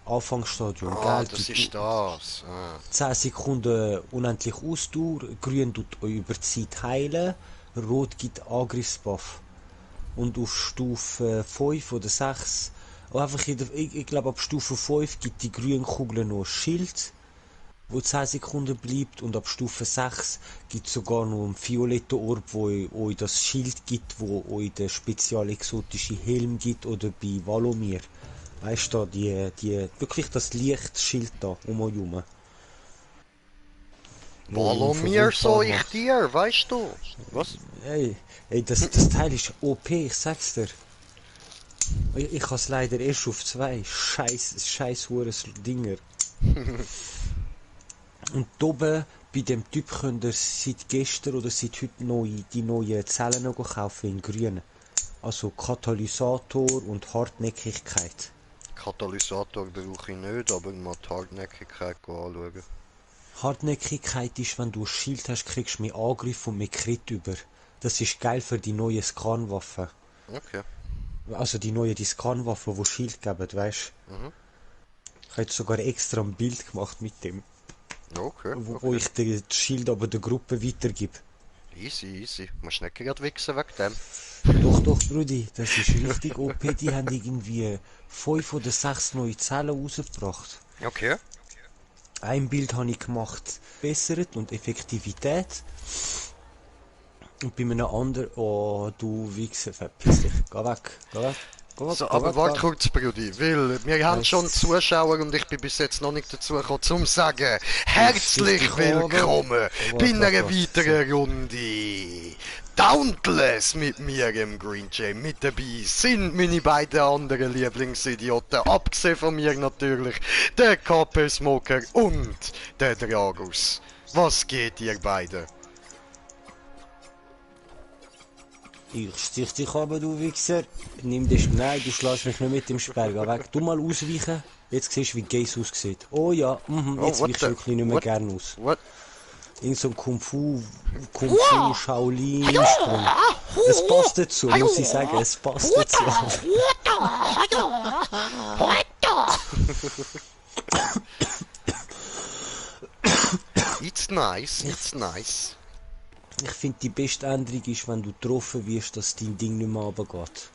Anfangsstadium, Ah, gell? das ist das. Ah. 10 Sekunden unendlich Ausdauer, grün tut euch über die Zeit heilen, rot gibt Angriffsbuff. Und auf Stufe 5 oder 6, einfach ich glaube ab Stufe 5 gibt die grüne Kugel noch Schild, wo 10 Sekunden bleibt, und ab Stufe 6 gibt es sogar noch einen violetten Orb, wo euch das Schild gibt, wo euch der spezial exotische Helm gibt, oder bei Valomir. Weißt du, wirklich das Lichtschild da um euch herum, wo Walomir unverwundbar so ich macht. dir, weißt du? Was? Ey, das Teil ist OP, ich sag's dir. Ich has leider erst auf 2. Scheiß ures Dinger. Und oben bei dem Typ könnt ihr seit gestern oder seit heute die neuen Zellen noch kaufen in grün. Also Katalysator und Hartnäckigkeit. Katalysator brauche ich nicht, aber mal die Hartnäckigkeit anschauen. Hartnäckigkeit ist, wenn du ein Schild hast, kriegst du mehr Angriff und mehr Crit über. Das ist geil für die neuen Skanwaffen. Okay. Also die neuen Skanwaffen, die Schild geben, weißt du. Mhm. Ich habe jetzt sogar extra ein Bild gemacht mit dem, Okay, wo okay. ich das Schild aber der Gruppe weitergebe. Easy, easy. Musst nicht gerade wichsen wegen dem. Doch, Brudi, das ist richtig OP. Die haben irgendwie 5 oder 6 neue Zellen rausgebracht. Okay. Ein Bild habe ich gemacht, bessert und Effektivität. Und bei einem anderen, oh du Wichser, verpiss dich, geh weg, geh weg, geh weg, So, geh aber weg, warte geh weg. kurz, Brudi, weil wir haben schon Weißt, Zuschauer und ich bin bis jetzt noch nicht dazu gekommen, zum sagen, ich stich herzlich dich an, oder? willkommen bei Warte, einer warte, warte. So. weiteren Runde. Dauntless mit mir im Green Jam. Mit dabei sind meine beiden anderen Lieblingsidioten, abgesehen von mir natürlich, der KP Smoker und der Dragus. Was geht ihr beiden? Ich stich dich aber, du Wichser. Nimm dich. Nein, du schlägst mich nicht mit dem Speer. Geh weg. Du mal ausweichen. Jetzt siehst du, wie Gays aussieht. Oh ja, Oh, jetzt what weichst du the... wirklich nicht mehr What... gern aus. What... Irgend so ein Kung Fu Shaolin Sprung. Es passt dazu, muss ich sagen. Es passt dazu. It's nice, it's nice. Ich finde, die beste Änderung ist, wenn du getroffen wirst, dass dein Ding nicht mehr runtergeht.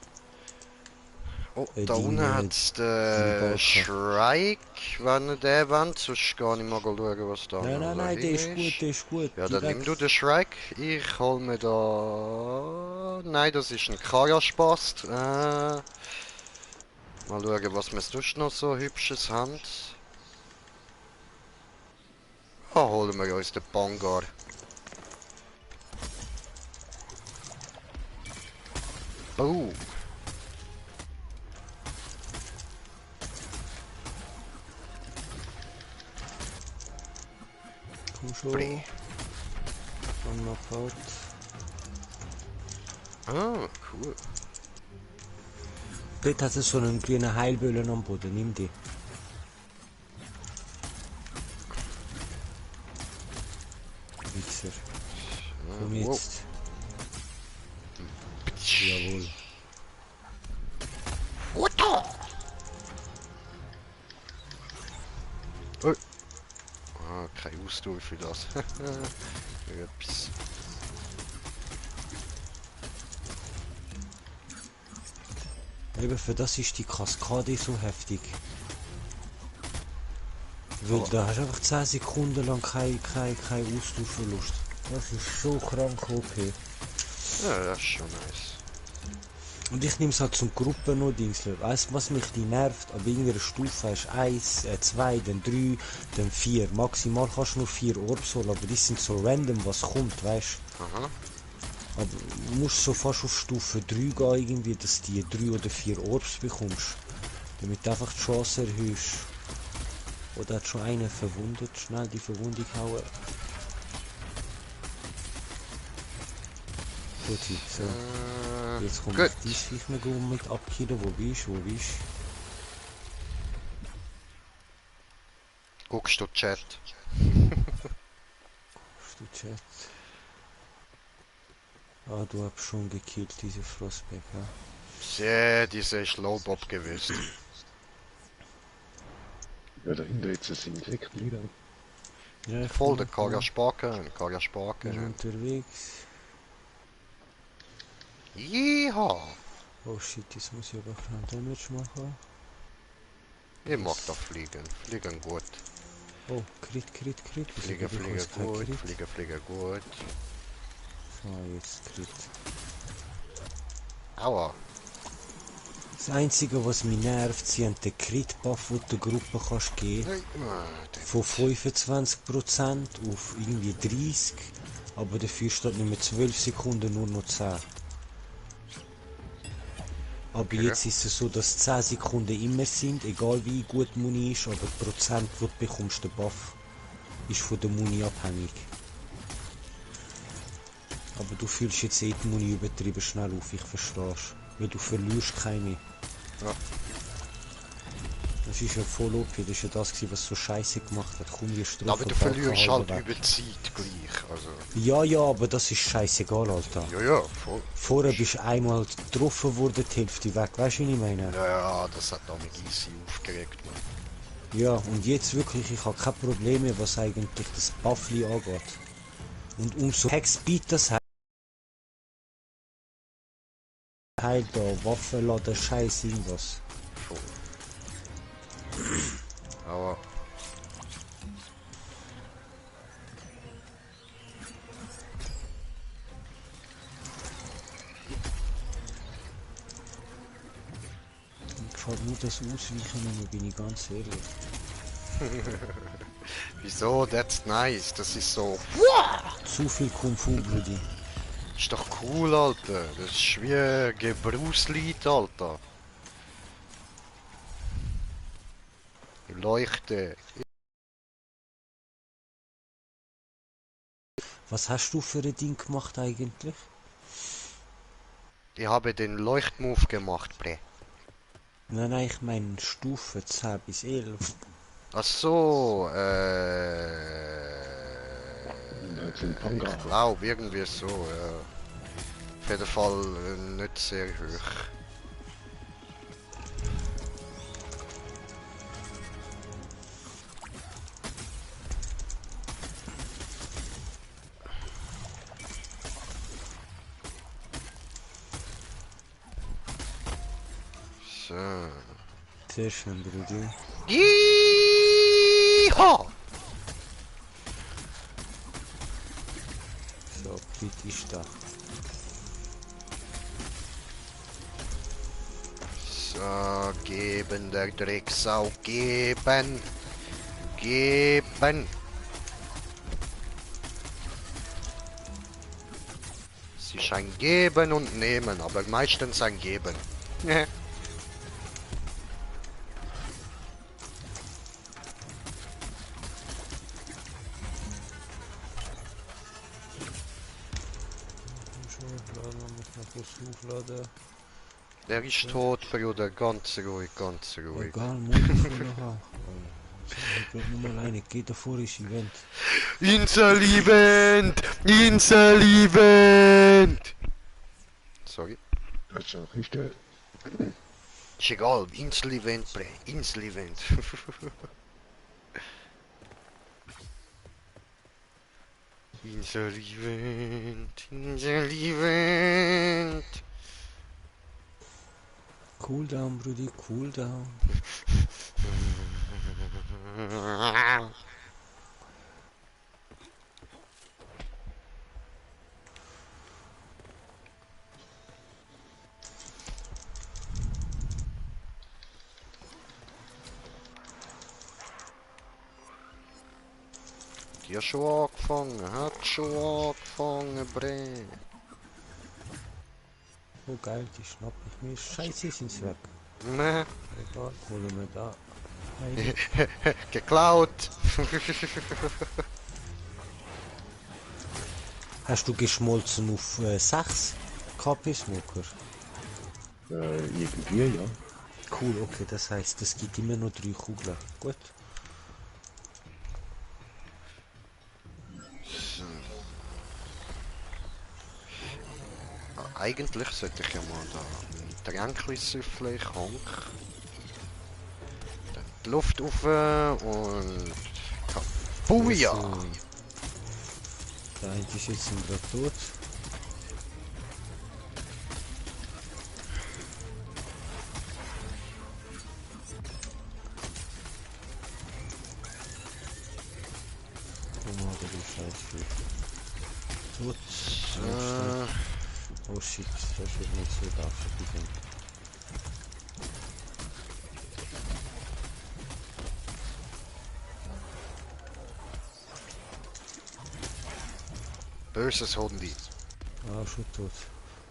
Oh, da Dein, unten hat's dein den Balken. Shrike, wenn ihr den wollt. Sonst gar nicht mal schauen, was da Nein, noch nein, nein, der ist dahin gut, ist. der ist gut. Ja, dann nimm du Direkt. den Shrike. Ich hol mir da... Nein, das ist ein Karaspast. Mal schauen, was wir sonst noch so hübsches haben. Holen wir uns den Bangar. Boom. Komm schon. Bli. Komm noch fort. Ah, cool. Dort hat es so einen grünen Heilböllen am Boden. Nimm die. Wichser. Komm Wow. jetzt. Jawohl. Oh. Ah, keine Ausdauer für das. Ups. Eben für das ist die Kaskade so heftig. Weil Oh. da hast du einfach 10 Sekunden lang kein Ausdauerverlust. Das ist so krank OP. Ja, das ist schon nice. Und ich nehme es halt zum Gruppen noch Dingsler. Weißt du, was mich die nervt? Ab irgendeiner Stufe hast du 1, 2, dann 3, dann 4. Maximal kannst du nur 4 Orbs holen, aber die sind so random, was kommt, weißt Aha. du? Aber du musst so fast auf Stufe 3 gehen, irgendwie, dass du die 3 oder 4 Orbs bekommst. Damit du einfach die Chance erhöhst. Oder hat schon einer verwundet? Schnell die Verwundung hauen. Gut, so. Jetzt komme Gut. ich dieses Viech noch mit abkillen. Wo bist du? Wo bist Guckst du Chat? du? Chat. Ah, du hast schon gekillt, diese Frostback, ja? Sehr, diese Slowbob gewesen. Ja, dahinter jetzt ein Insekt wieder. Ja, ich Voll, bin der kann ja spaken, kann ja bin spaken. unterwegs. Jeha! Oh shit, jetzt muss ich aber kein Damage machen. Ich mag da fliegen, fliegen gut. Oh, Crit, Crit, Crit. Wieso Fliegen, gebe ich fliegen uns kein gut, Crit? fliegen, fliegen gut. So, jetzt Crit. Aua. Das Einzige, was mich nervt, sind der Crit-Buff, den du der Gruppe kannst geben. Von 25% auf irgendwie 30. Aber dafür steht nicht mehr 12 Sekunden, nur noch 10. Aber Okay. jetzt ist es so, dass 10 Sekunden immer sind, egal wie gut Muni ist, aber die Prozent, die du bekommst, der Buff, ist von der Muni abhängig. Aber du fühlst jetzt die Muni übertrieben schnell auf, ich versteh's. Weil du verlierst keine mehr. Ja. Das ist ja voll OP, das ist ja das gewesen, was so scheiße gemacht hat. Komm, wir Strophen Aber du verlierst halt über Zeit gleich, also... Ja, aber das ist scheißegal, Alter. Ja, voll. Vorher bist du einmal getroffen worden, die Hälfte weg, weißt du, was ich meine? Ja, das hat mich easy aufgeregt, man. Ja, und jetzt wirklich, ich habe keine Probleme, was eigentlich das Buffli angeht. Und umso Hexbeat das heilt da, Waffenladen, Scheiß, irgendwas. Voll. Aber... Mir gefällt nur das Ausweichen, aber bin ich ganz ehrlich. Wieso? That's nice. Das ist so... Zu viel Kung Fu, Brudi. Ist doch cool, Alter. Das ist wie Gebrauchslied, Alter. Leuchte. Was hast du für ein Ding gemacht eigentlich? Ich habe den Leuchtmove gemacht, bre. Nein, ich meine Stufe 10 bis 11. Ach so, ich glaube irgendwie so, ja. Auf jeden Fall nicht sehr hoch. So. Sehr schön, Brudi. Yeehaw! So, kritisch da. So, geben der Drecksau, geben. Geben. Es ist ein Geben und Nehmen, aber meistens ein Geben. Aufladen. Der ist tot, Bruder, ganz ruhig, ganz ruhig. Egal, Mund ich glaube nur mal eine, geht davor ist Event. Insel-Event! Insel-Event! Sorry. Das ist auch nicht der. Ist egal, Insel-Event, bre, Insel-Event. Insel-Event, Insel-Event. Cool down, Brudi, cool down. Die hat schon angefangen, bre. Oh geil, die schnapp ich mir. Scheiße, sind sie weg. Ne, Egal, holen wir da. geklaut. Hast du geschmolzen auf 6 KP-Smoker? Irgendwie, ja. Cool, okay, das heißt, es gibt immer nur 3 Kugeln. Gut. Eigentlich sollte ich ja mal da Tränkli-Süffle, Konk. die Luft auf und... Booyah! Also, der eine ist jetzt gerade tot. Komm mal, du Scheiße. Tot. Oh shit, das wird nicht so da verbieten. Böses Hundi. Ah, schon tot.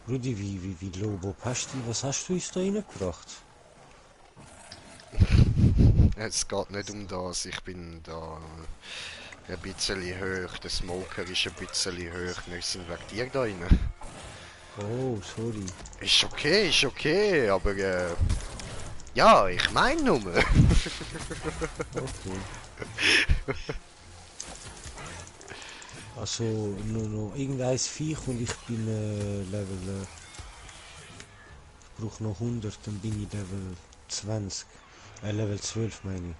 Rudi, wie Lobo Pasti, was hast du uns da reingebracht? Es geht nicht um das, ich bin da ein bisschen hoch, der Smoker ist ein bisschen hoch, wir sind wegen dir da rein. Oh, sorry. Ist okay, aber ja, ich meine nur. Okay. Also, nur noch irgendein Viech und ich bin Level... ich brauche noch 100, dann bin ich Level 20. Level 12 meine ich.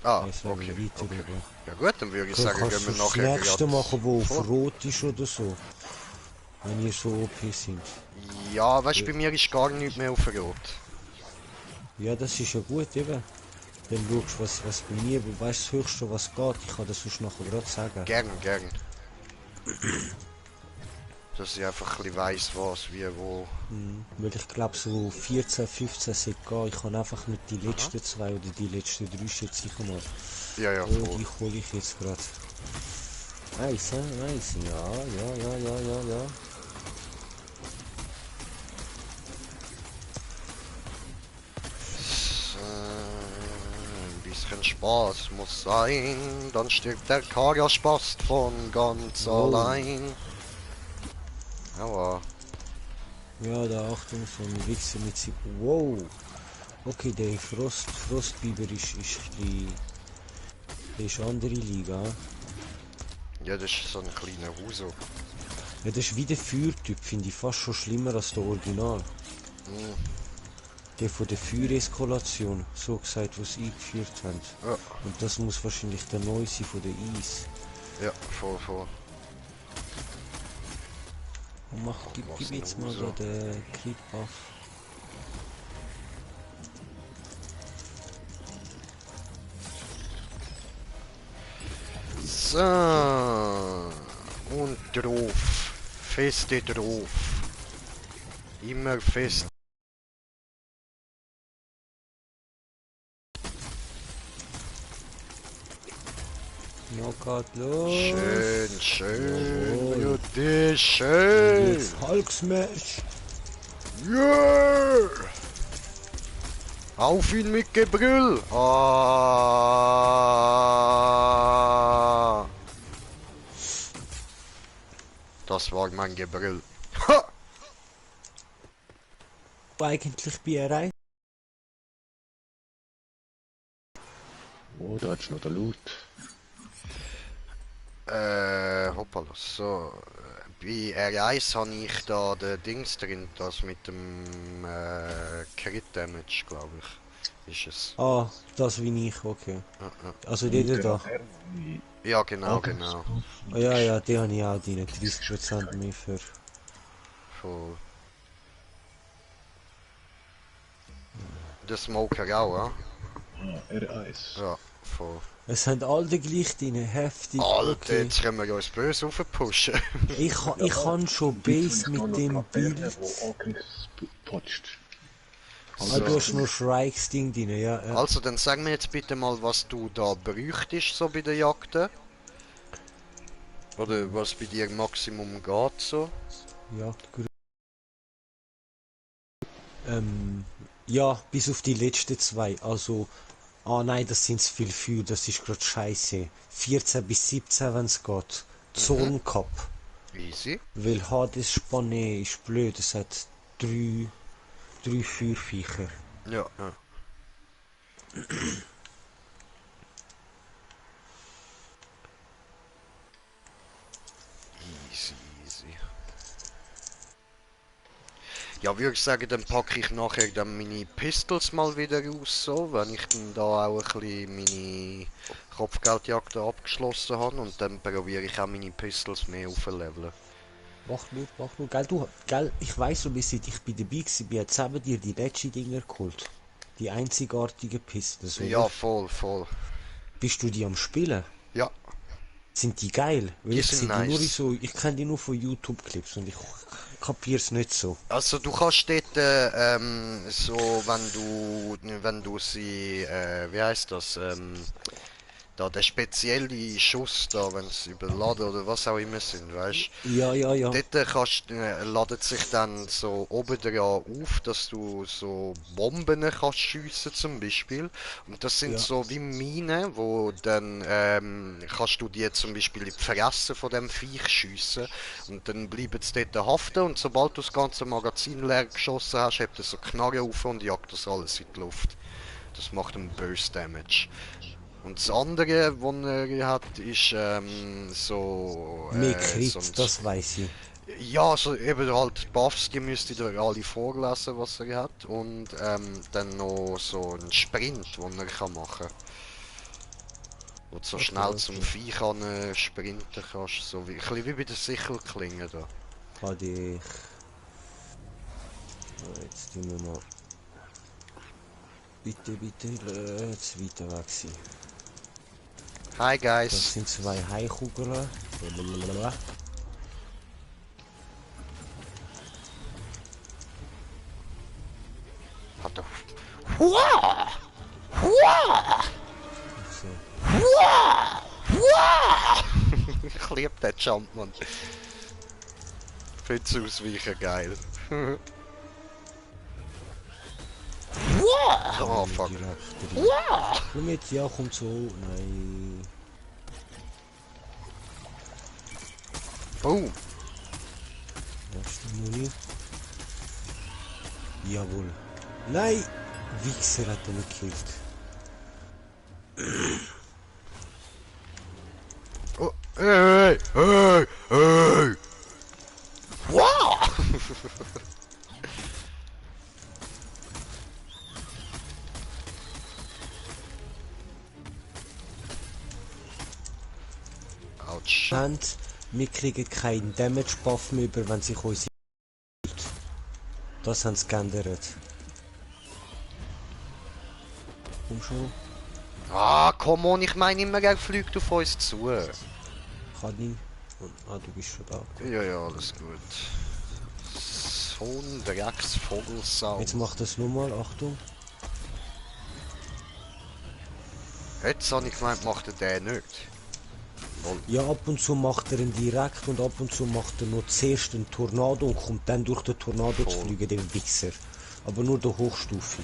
Ah, Eins okay, Level weiter okay. oben. Ja gut, dann würde ich sagen, Kannst gehen du wir das nachher nächste machen, wo auf vor. Rot ist oder so? Wenn ihr so OP sind. Ja, weißt du, bei mir ist gar nichts mehr auf Rot. Ja, das ist ja gut, eben. Dann schaust du, was bei mir, weißt du, das Höchste, was geht. Ich kann das sonst nachher gerade sagen. Gern. Dass ich einfach ein bisschen weiss, was, wie, wo. Weil ich glaube, so 14, 15 sollte gehen. Ich kann einfach nicht die letzten zwei oder die letzten drei schätze sicher mal. Ja, Oh, voll. die hole ich jetzt gerade. Nice, nice. Ja. Ein bisschen Spaß muss sein, dann stirbt der Kagerspast von ganz Oh. allein. Aua. Ja, da Achtung, so ein Wichser mit sich. Wow. Okay, der Frostbiber ist ein bisschen... Der ist andere Liga. Ja, das ist so ein kleiner Huso. Ja, das ist wie der Feuertyp, finde ich fast schon schlimmer als der Original. Der von der Feuereskalation, so gesagt, was sie eingeführt haben. Ja, Und das muss wahrscheinlich der neue sein von der Eis. ja, voll. Und gib jetzt mal da den Crit Buff. So. Und drauf. Feste drauf. Immer fest. Knockout los. Schön. Jawohl. Jutti, schön. Jetzt Hulk Smash. Yeah. Auf ihn mit Gebrüll! Ah. Das war mein Gebrüll. Ha! Eigentlich bin ich erreicht. Oh, da hat's noch der Loot. Hoppala, so. Bei R1 habe ich da den Dings drin, das mit dem Crit Damage, glaube ich. Ist es. Ah, das wie ich, okay. Ja. Also der da. Ja, genau. Ah, ja, die habe ich auch drin. 30% mehr für. Voll. Der Smoker auch, Ah, R1. ja? Ja, voll. Es haben alle gleich drin, heftig. Alter, Okay. jetzt können wir uns böse aufpushen. Ich kann schon Base mit dem Bild. Wo Angriffs potscht. Ah, du hast noch Shrikes Ding drin, ja. Also, dann sag mir jetzt bitte mal, was du da bräuchtest, so bei der Jagd. Oder was bei dir Maximum geht, so. Jagdgrün. Ja, bis auf die letzten zwei. Also, nein, das sind viel viel, das ist gerade scheiße. 14 bis 17, wenn es geht. Zone Cup. Easy. Weil Hades Spanne ist blöd, es hat drei Feuerviecher. Ja. Easy. Ja, würde ich sagen, dann packe ich nachher dann meine Pistols mal wieder aus, so, wenn ich dann da auch ein bisschen meine Kopfgeldjagd abgeschlossen habe und dann probiere ich auch meine Pistols mehr aufzuleveln. Mach nur, gell, gell, ich weiss so, bis ich bei dabei war, bin jetzt eben dir die letzten Dinger geholt. Die einzigartigen Pistols, Ja, oder? voll, voll. Bist du die am Spielen? Ja, Sind die geil? Weil die ich sind sehe die nur in nice. so, ich kenne die nur von YouTube-Clips und ich kapier's nicht so. Also du kannst dort so, wenn du sie, wie heißt das, da der spezielle Schuss da, wenn es überladen oder was auch immer sind, weißt Ja, ja, ja. dort ladet sich dann so oben dran auf, dass du so Bomben kannst schiessen zum Beispiel. Und das sind Ja. so wie Minen, wo dann kannst du die zum Beispiel in die Fresse von dem Viech schiessen. Und dann bleiben sie dort haften und sobald du das ganze Magazin leer geschossen hast, hebt er so Knarre auf und jagt das alles in die Luft. Das macht einen Burst Damage. Und das andere, was er hat, ist Mehr so ein... Crit, das weiß ich. Ja, so eben halt Buffs, die müsst ihr alle vorlesen, was er hat. Und dann noch so ein Sprint, den er kann machen kann. Wo du so Okay, schnell zum okay. Viech sprinten kannst. So wie, ein bisschen wie bei der Sichelklinge da. Hatte ich. So, jetzt tun wir mal. Bitte, bitte, jetzt weiter weg sein. Hi Das guys. sind zwei Haikugeln. Blablabla. Hat er... Hua! Hua! So. Hua! Hua! Ich liebe den Jump, Mann. Find's ausweichen geil. Oh fuck. Direkt rein. Komm jetzt, ja, komm so. Nein. Boom. Erste Muni. Jawohl. Nein! Wichser hat er mich gekillt. Oh, hey, hey, hey! Wow! Autsch. Und wir kriegen keinen Damage-Buff mehr, über, wenn sich unsere Das haben sie geändert. Komm schon. Ah, come on, ich meine immer, er fliegt auf uns zu. Kann ich. Und, du bist schon da. Ja, ja, alles gut. So ein Drecksvogelsau. Jetzt macht das nochmal, Achtung. Jetzt habe ich gemeint, macht er den nicht. Lol. Ja, ab und zu macht er ihn direkt und ab und zu macht er noch zuerst einen Tornado und kommt dann durch den Tornado zu Voll. fliegen, den Wichser. Aber nur der Hochstufe.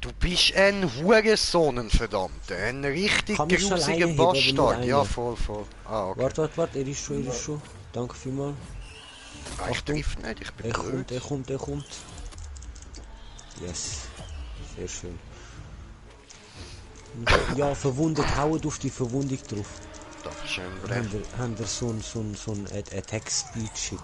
Du bist ein Hurensohn, ein verdammter. Ein richtig Kann mich schon grusiger alleine heben, aber nur Bastard. Ja, einer. voll, voll. Ah, okay. Warte, er ist schon. Danke vielmals. Ah, ich Achtung. triff nicht, ich bin Er blöd. kommt. Yes. Sehr schön. Ja, verwundet, haut auf die Verwundung drauf. Dankeschön, Bruder. Haben wir so ein Attack Speed Shit.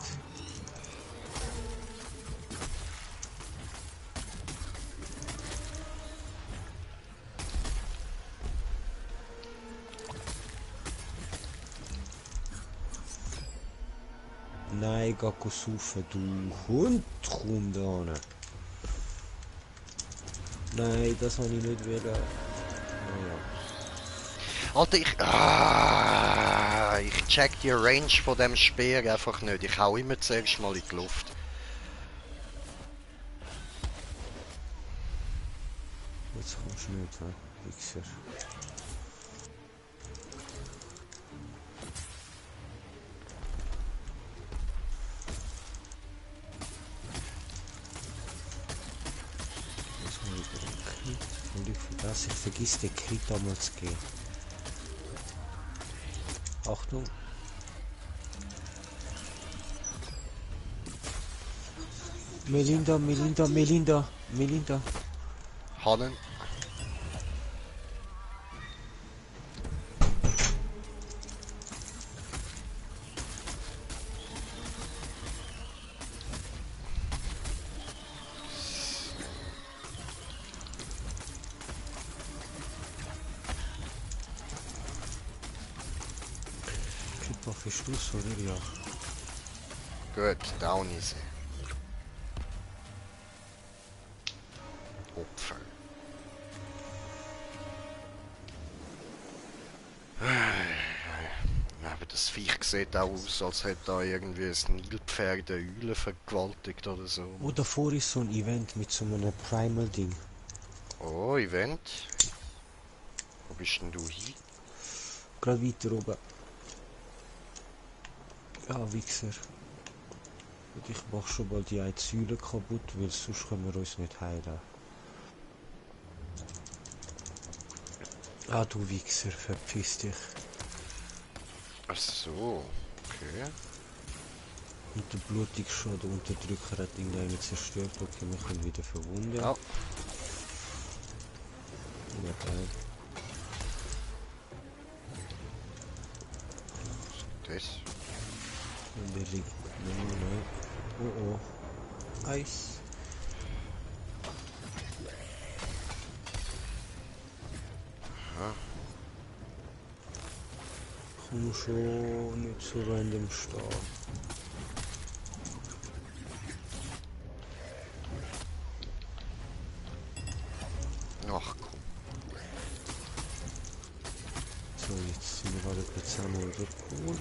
Nein, geh saufen, du Hund, komm da hin. Nein, das habe ich nicht wollen. Naja. Alter, ich check die Range von dem Speer einfach nicht. Ich hau immer zuerst mal in die Luft. Jetzt kommst du nicht, hä? Wichser. Jetzt habe ich wieder einen Crit. Und ich vergiss den Crit damals zu geben. Achtung. Melinda. Hannen. Kriegbuff ist aus, oder? Ja. Gut, down ist sie. Opfer. Aber das Viech sieht auch aus, als hätte da irgendwie ein Nilpferd eine Eule vergewaltigt oder so. Oh, davor ist so ein Event mit so einem Primal-Ding. Oh, Event. Wo bist denn du hin? Gerade weiter oben. Ja, Wichser. Und ich mach schon mal die eine Säule kaputt, weil sonst können wir uns nicht heilen. Ah, du Wichser, verpiss dich. Ach so, okay. Und der blutige schon, der Unterdrücker hat irgendeinen zerstört. Okay, wir können wieder verwunden. Oh. Ja, geil. Das. Und der liegt. Nein. Oh oh. Eis. Aha. Komm schon, nicht so random stehen. Ach komm. So, jetzt sind wir alle zusammen wieder cool.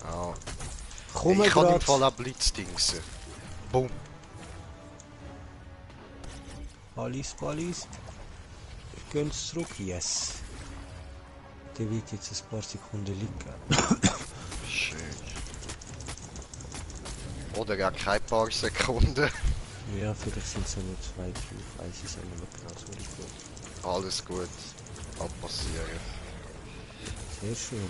Ah. Komm Ich kann im grad. Fall auch Blitzdingsen. Boom. Ballis. Gönn's zurück. Yes. Der wird jetzt ein paar Sekunden liegen. Schön. Oder gar kein paar Sekunden. Ja, vielleicht sind es ja nur 2, 5, weiß ich ja nicht mehr genau, so richtig. Alles gut. Kann passieren. Sehr schön.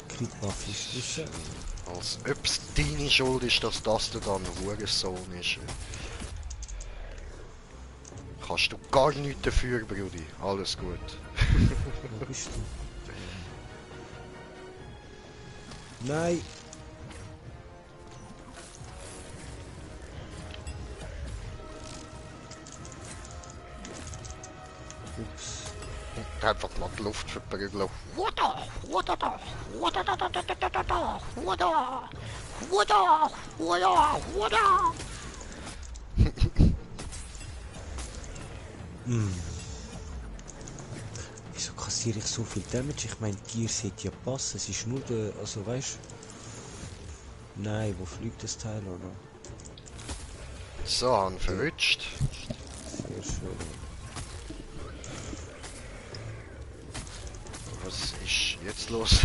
Kriegbuff ist draussen. Als ob es deine Schuld ist, dass das dann ein Hurensohn ist. Kannst du gar nichts dafür, Brudi. Alles gut. Wo bist du? Nein! Ups. Einfach mal die Luft verprügeln. Wieso kassiere ich so viel Damage? Ich meine, Tier sollte ja passen. Es ist nur der. Also weißt du. Nein, wo fliegt das Teil auch noch? So, han verrutscht. Sehr schön. Was ist jetzt los?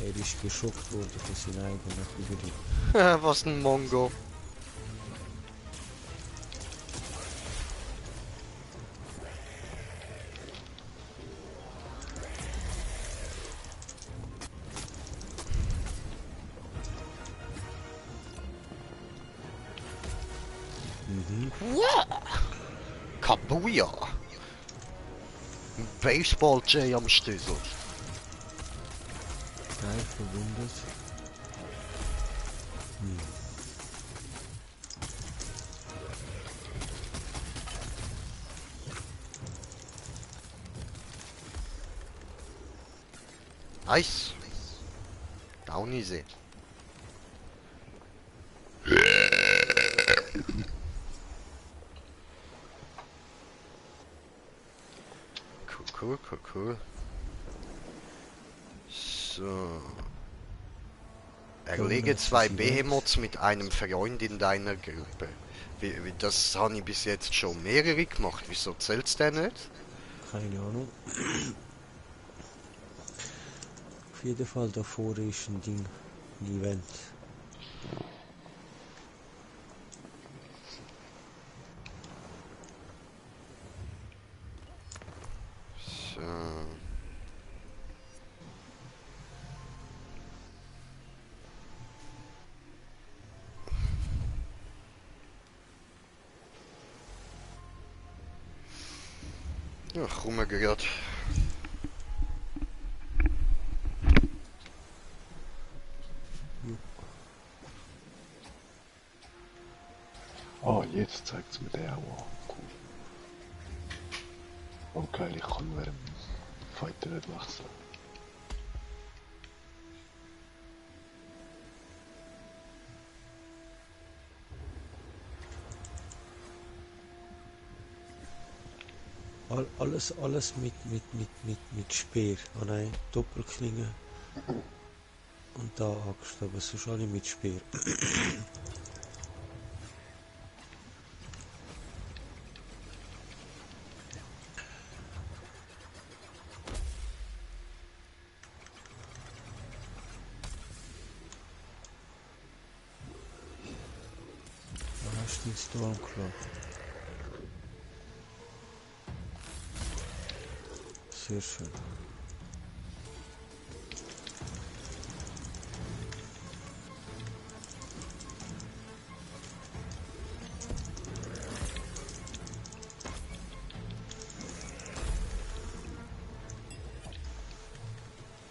Er ist geschockt worden von seinem eigenen Überleben. Was ein Mongo. Kabuja! Ein Baseball-Jay am Stüssel. Geil, verwundet. Nice. Down easy. Cool. So. Erlege zwei Behemoths mit einem Freund in deiner Gruppe. Das habe ich bis jetzt schon mehrere gemacht. Wieso zählt's denn nicht? Keine Ahnung. Auf jeden Fall davor ist ein Ding. Ein Event. So. Ja, komm mal gerade. Oh, jetzt zeigt's mir der. Wow, cool. Oh geil, ich kann während dem Fighter nicht wechseln. Alles mit Speer. Oh nein, Doppelklinge. Und da Axt, aber sonst alle mit Speer. Da hast du den Stormclaw. Sehr schön.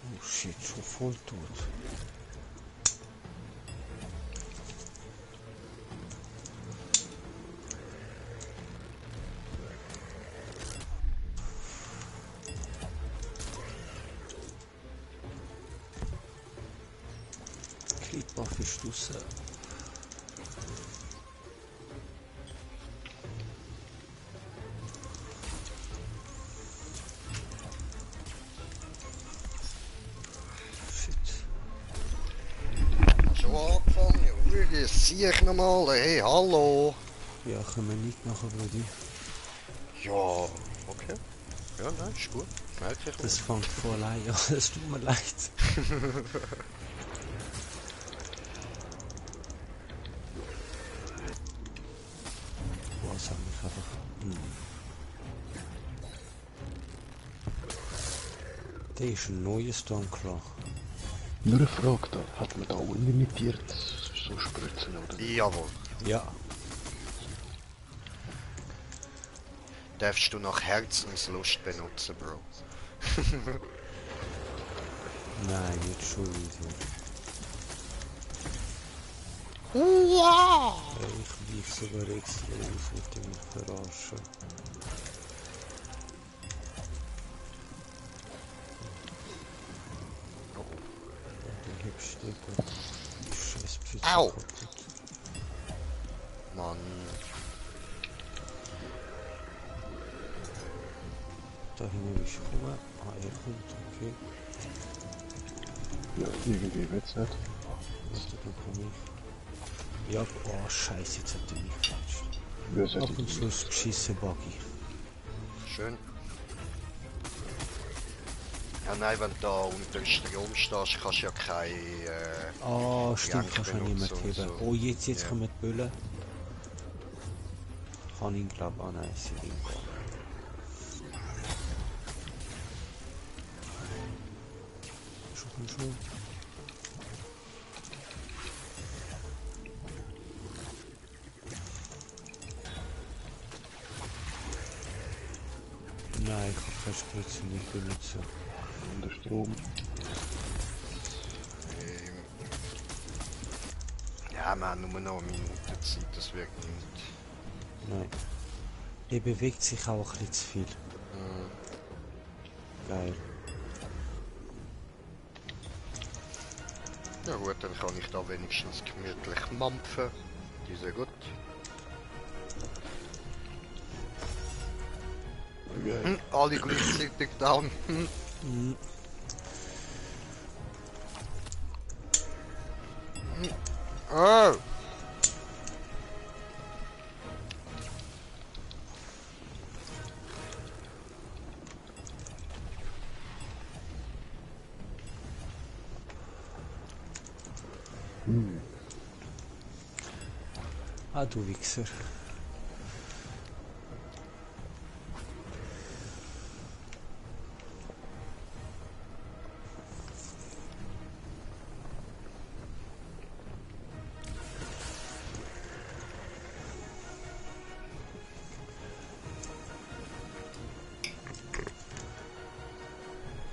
Oh shit, schon voll tot. Kriegbuff ist draussen. Schon angefangen, wirklich, sieh ich nochmal, hey, hallo. Ja, können wir nicht machen, Brudi. Ja, okay. Ja, nein, ist gut. Merke ich Das fängt voll an, ja, es tut mir leid. Was haben wir einfach... Der ist ein neuer Stormclaw. Nur eine Frage da, hat man da unlimitiert so Spritzen oder? Jawohl. Ja, Darfst du nach Herzenslust benutzen, Bro. nein, nicht schon wieder. Wow! Ich lief sogar extra auf mit dem Verarschen. Der hübsche Digga. Die scheiß Pfütze Au! kaputt. Mann. Da hinten ist gekommen. Ah, er kommt, okay. Ja, irgendwie wird's nicht. Warte, dann komm ich. Ja, oh scheiße, jetzt hat er mich geflatscht. Wer ist Ab das? und zu ist beschissen Buggy. Schön. Ja, nein, wenn du da unter Strom stehst, kannst du ja keine... Ah, stimmt, Jank kannst du auch nicht mehr benutzen heben. und so. Oh, jetzt Ja. kommen die Böllen. Kann ihn glaube an, nein, sie ihn gar nicht. Schon. Nein, ich kann keine Spritze nicht benutzen. Unter Strom. Ja, wir haben nur noch eine Minute Zeit, das wirkt nicht. Nein. Er bewegt sich auch ein bisschen zu viel. Geil. Ja gut, dann kann ich da wenigstens gemütlich mampfen. Die sind gut. Geil. Alle gleichzeitig down. Mhm. Oh! Ah, du Wichser.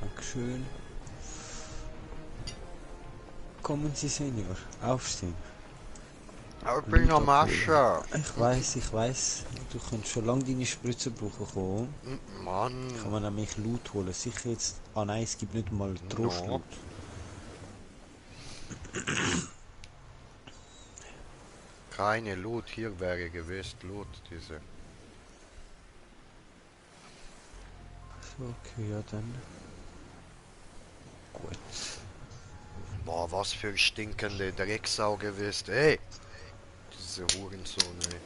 Dankeschön. Kommen Sie, Senior. Aufstehen. Aber ich bin am Mascha. Ich weiß. Du kannst schon lange deine Spritze brauchen kommen. Mann. Kann man nämlich Loot holen. Sicher jetzt... Ah nein, es gibt nicht mal Trostloot. Keine Loot, hier wäre gewiss Loot, diese. So, okay, ja dann. Gut. Boah, was für ein stinkende Drecksau gewiss. Ey! Diese Hurensohn, ey.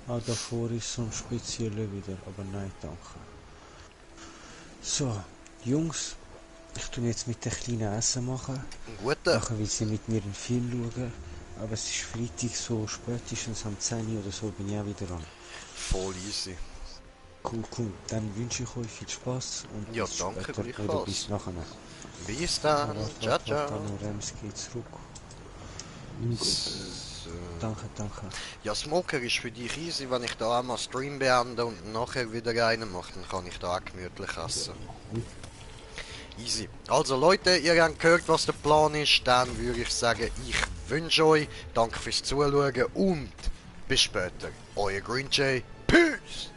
Ah, davor ist so ein spezieller wieder, aber nein, danke. So, Jungs, ich tue jetzt mit der kleinen Essen machen. Ein guter. Nachher will sie mit mir einen Film schauen. Aber es ist Freitag, so spätestens am 10 oder so bin ich auch wieder an. Voll easy. Cool. Dann wünsche ich euch viel Spaß und Ja, bis danke, später gleichfalls. oder bis nachher. Bis dann. Ciao, ciao. Dann Rems geht zurück. So. Danke. Ja, Smoker ist für dich easy, wenn ich da einmal Stream beende und nachher wieder einen mache, dann kann ich da auch gemütlich essen. Easy. Also Leute, ihr habt gehört, was der Plan ist, dann würde ich sagen, ich wünsche euch, danke fürs Zuschauen und bis später. Euer Green Jay. Peace!